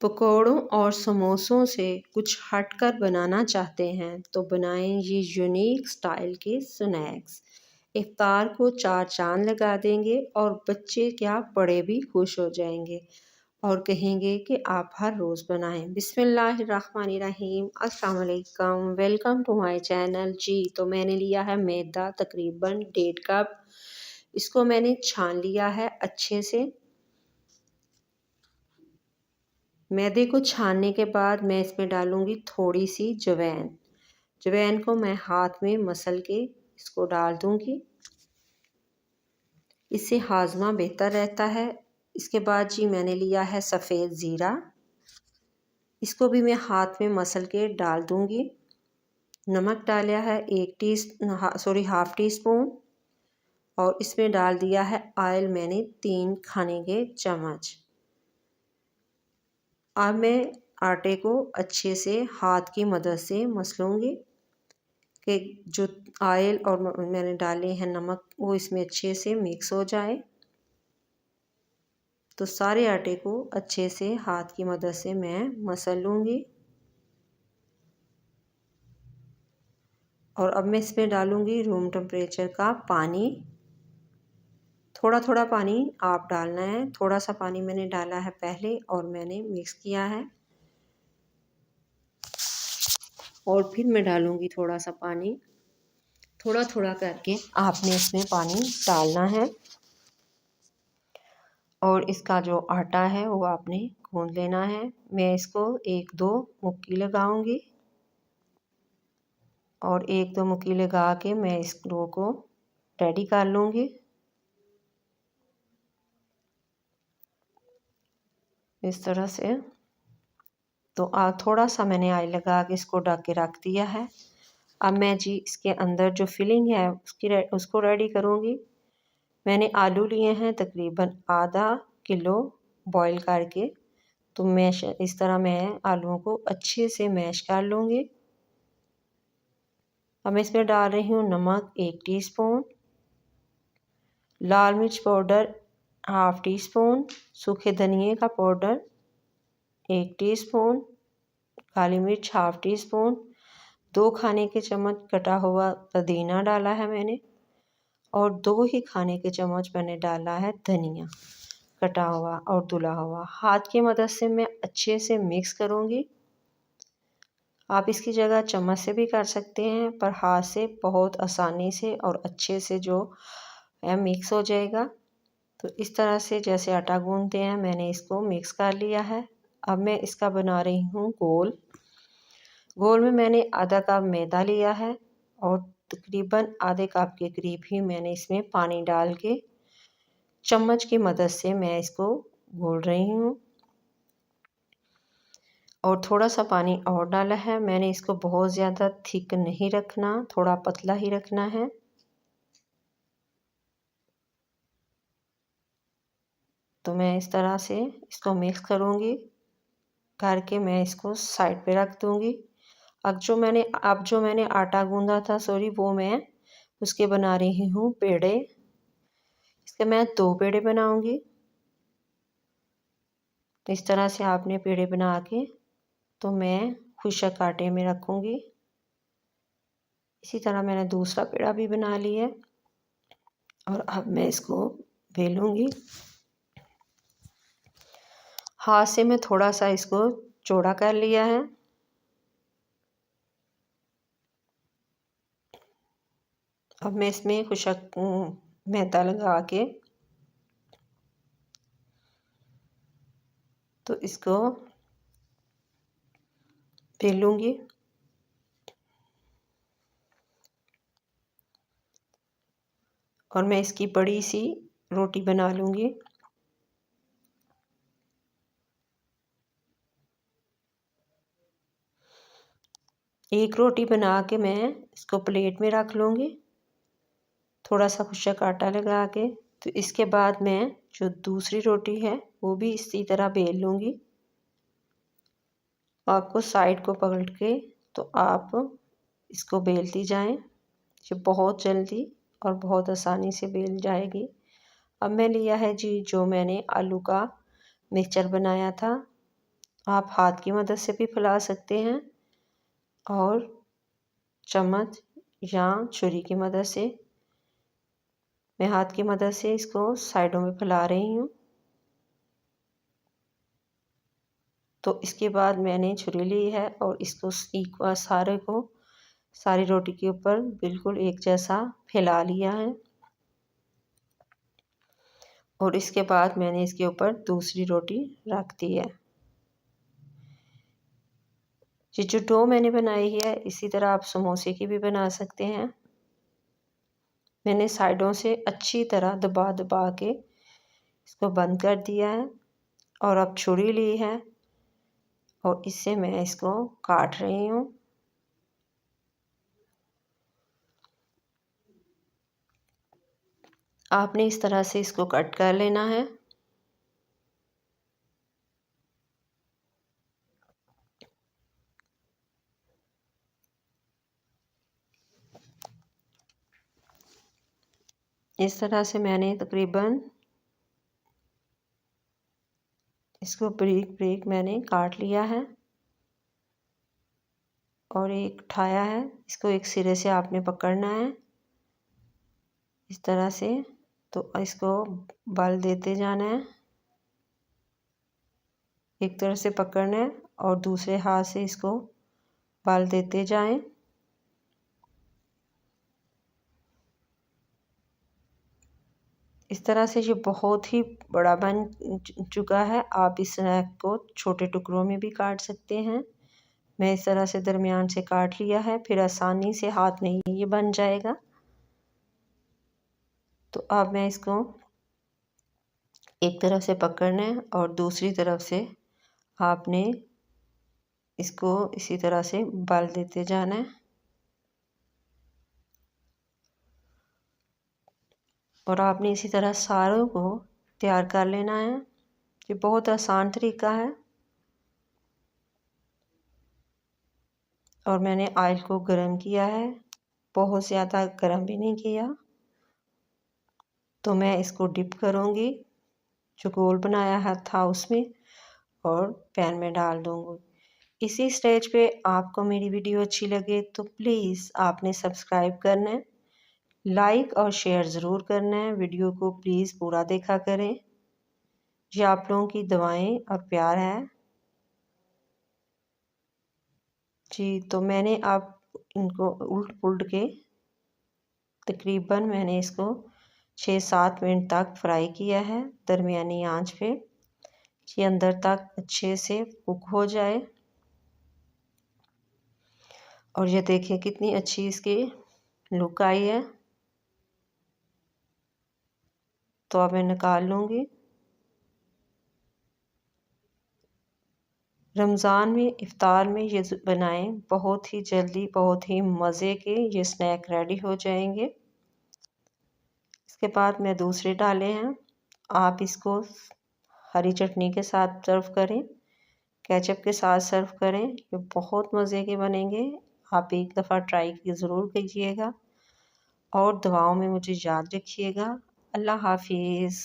पकौड़ों और समोसों से कुछ हटकर बनाना चाहते हैं तो बनाएं ये यूनिक स्टाइल के स्नैक्स। इफ्तार को चार चांद लगा देंगे और बच्चे क्या बड़े भी खुश हो जाएंगे और कहेंगे कि आप हर रोज़ बनाएं। बिस्मिल्लाहिर्रहमानिर्रहीम, अस्सलाम वालेकुम, वेलकम टू माय चैनल। जी तो मैंने लिया है मैदा तकरीबन 1.5 कप। इसको मैंने छान लिया है अच्छे से। मैदे को छानने के बाद मैं इसमें डालूंगी थोड़ी सी जवैन। जवैन को मैं हाथ में मसल के इसको डाल दूंगी, इससे हाजमा बेहतर रहता है। इसके बाद जी मैंने लिया है सफ़ेद ज़ीरा, इसको भी मैं हाथ में मसल के डाल दूंगी। नमक डाला है हाफ़ टी स्पून और इसमें डाल दिया है ऑयल मैंने 3 खाने के चम्मच। अब मैं आटे को अच्छे से हाथ की मदद से मसलूँगी कि जो ऑयल और मैंने डाले हैं नमक वो इसमें अच्छे से मिक्स हो जाए। तो सारे आटे को अच्छे से हाथ की मदद से मैं मसल लूँगी। और अब मैं इसमें डालूँगी रूम टेम्परेचर का पानी। थोड़ा थोड़ा पानी आप डालना है, थोड़ा सा पानी मैंने डाला है पहले और मैंने मिक्स किया है और फिर मैं डालूँगी थोड़ा सा पानी। थोड़ा थोड़ा करके आपने इसमें पानी डालना है और इसका जो आटा है वो आपने गूंद लेना है। मैं इसको 1-2 मुक्की लगाऊंगी और 1-2 मुक्की लगा के मैं इस डो को रेडी कर लूँगी। इस तरह से तो थोड़ा सा मैंने ऑयल लगा के इसको ढक के रख दिया है। अब मैं जी इसके अंदर जो फिलिंग है उसको रेडी करूँगी। मैंने आलू लिए हैं तकरीबन आधा किलो बॉईल करके। तो मैश इस तरह मैं आलूओं को अच्छे से मैश कर लूँगी। अब मैं इसमें डाल रही हूँ नमक 1 टीस्पून, लाल मिर्च पाउडर हाफ़ टी स्पून, सूखे धनिए का पाउडर 1 टीस्पून, काली मिर्च हाफ़ टी स्पून, 2 खाने के चम्मच कटा हुआ पुदीना डाला है मैंने और 2 ही खाने के चम्मच मैंने डाला है धनिया कटा हुआ और धुला हुआ। हाथ की मदद से मैं अच्छे से मिक्स करूँगी। आप इसकी जगह चम्मच से भी कर सकते हैं पर हाथ से बहुत आसानी से और अच्छे से जो है मिक्स हो जाएगा। तो इस तरह से जैसे आटा गूंदते हैं मैंने इसको मिक्स कर लिया है। अब मैं इसका बना रही हूँ गोल। गोल में मैंने आधा कप मैदा लिया है और तकरीबन आधे कप के करीब ही मैंने इसमें पानी डाल के चम्मच की मदद से मैं इसको घोल रही हूँ और थोड़ा सा पानी और डाला है मैंने। इसको बहुत ज़्यादा थिक नहीं रखना, थोड़ा पतला ही रखना है। तो मैं इस तरह से इसको मिक्स करूँगी करके मैं इसको साइड पे रख दूँगी। अब जो मैंने आटा गूंदा था वो मैं उसके बना रही हूँ पेड़े। इसके मैं 2 पेड़े बनाऊँगी। इस तरह से आपने पेड़े बना के तो मैं खुशक आटे में रखूँगी। इसी तरह मैंने दूसरा पेड़ा भी बना लिया और अब मैं इसको बेलूँगी। हाथ से मैं थोड़ा सा इसको चौड़ा कर लिया है। अब मैं इसमें खुशक मैदा लगा के तो इसको बेलूँगी और मैं इसकी बड़ी सी रोटी बना लूँगी। एक रोटी बना के मैं इसको प्लेट में रख लूँगी थोड़ा सा खुशक आटा लगा के। तो इसके बाद मैं जो दूसरी रोटी है वो भी इसी तरह बेल लूँगी। आपको साइड को पकड़ के तो आप इसको बेलती जाएं। ये बहुत जल्दी और बहुत आसानी से बेल जाएगी। अब मैं लिया है जी जो मैंने आलू का मिक्सचर बनाया था आप हाथ की मदद से भी फैला सकते हैं और चम्मच या छुरी की मदद से। मैं हाथ की मदद से इसको साइडों में फैला रही हूँ। तो इसके बाद मैंने छुरी ली है और इसको सारी रोटी के ऊपर बिल्कुल एक जैसा फैला लिया है। और इसके बाद मैंने इसके ऊपर दूसरी रोटी रख दी है। ये जो डो मैंने बनाई है इसी तरह आप समोसे की भी बना सकते हैं। मैंने साइडों से अच्छी तरह दबा दबा के इसको बंद कर दिया है और अब छुरी ली है और इससे मैं इसको काट रही हूँ। आपने इस तरह से इसको कट कर लेना है। इस तरह से मैंने तकरीबन इसको ब्रीक ब्रीक मैंने काट लिया है और एक उठाया है। इसको एक सिरे से आपने पकड़ना है इस तरह से। तो इसको बल देते जाना है, एक तरह से पकड़ना है और दूसरे हाथ से इसको बल देते जाएं। इस तरह से ये बहुत ही बड़ा बन चुका है। आप इस स्नैक को छोटे टुकड़ों में भी काट सकते हैं। मैं इस तरह से दरमियान से काट लिया है, फिर आसानी से हाथ में ये बन जाएगा। तो अब मैं इसको एक तरफ से पकड़ना है और दूसरी तरफ से आपने इसको इसी तरह से बल देते जाना है और आपने इसी तरह सारों को तैयार कर लेना है। ये बहुत आसान तरीका है और मैंने ऑयल को गर्म किया है, बहुत ज़्यादा गर्म भी नहीं किया। तो मैं इसको डिप करूँगी जो गोल बनाया है था उसमें और पैन में डाल दूँगी। इसी स्टेज पे आपको मेरी वीडियो अच्छी लगे तो प्लीज़ आपने सब्सक्राइब करना है, लाइक और शेयर ज़रूर करना है। वीडियो को प्लीज़ पूरा देखा करें। ये आप लोगों की दुआएं और प्यार है जी। तो मैंने अब इनको उल्ट पुल्ट के तकरीबन मैंने इसको 6-7 मिनट तक फ्राई किया है दरमियानी आंच पे, ये अंदर तक अच्छे से कुक हो जाए। और ये देखिए कितनी अच्छी इसकी लुक आई है। तो अब मैं निकाल लूँगी। रमज़ान में इफ़्तार में ये बनाएं, बहुत ही जल्दी बहुत ही मज़े के ये स्नैक रेडी हो जाएंगे। इसके बाद मैं दूसरे डाले हैं। आप इसको हरी चटनी के साथ सर्व करें, केचप के साथ सर्व करें, ये बहुत मज़े के बनेंगे। आप एक दफ़ा ट्राई ज़रूर कीजिएगा और दुआओं में मुझे याद रखिएगा। अल्लाह हाफिज़।